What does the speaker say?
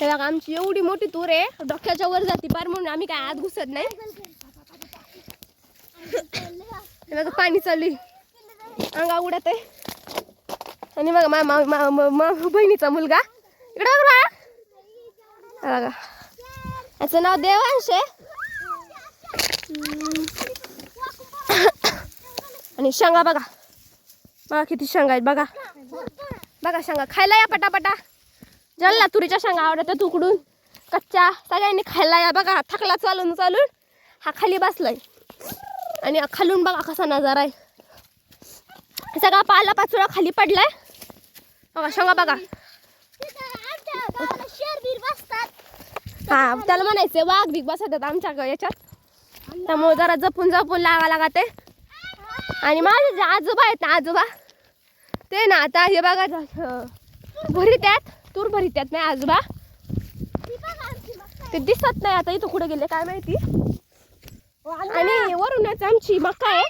हे बघा आमची एवढी मोठी तूर आहे, डोक्याच्या वर जाती पार, म्हणून आम्ही काय आत घुसत नाही. हे बघा पाणी चालू आहे, अंगा उडत आहे. आणि बघा बहिणीचा मुलगा इकडे बघा, बघा याचं नाव देवांश आहे. आणि शेंगा बघा, बघा किती शेंगा आहेत बघा. बघा शेंगा खायला या पटापटा. ज्याला तुरीच्या शेंगा आवडतात उकडून कच्च्या सगळ्यांनी खायला या. बघा थकला चालून चालून हा खाली बसलाय. आणि खालून बघा कसा नजारा आहे. सगळा पाला पाचोळा खाली पडलाय. बघा शेंगा बघा. हा त्याला म्हणायचं वाघ बिग बसतात आमच्या याच्यात, त्यामुळे जरा जपून जपून लागा लागते. आणि माझे जे आजोबा आहेत ना, आजोबा ते ना आता हे बघा भरीत्यात, तूर भरीत्यात नाही आजोबा, ते दिसत नाही आता इथं कुठे गेले काय माहिती. आणि वरूनच आमची मका आहे,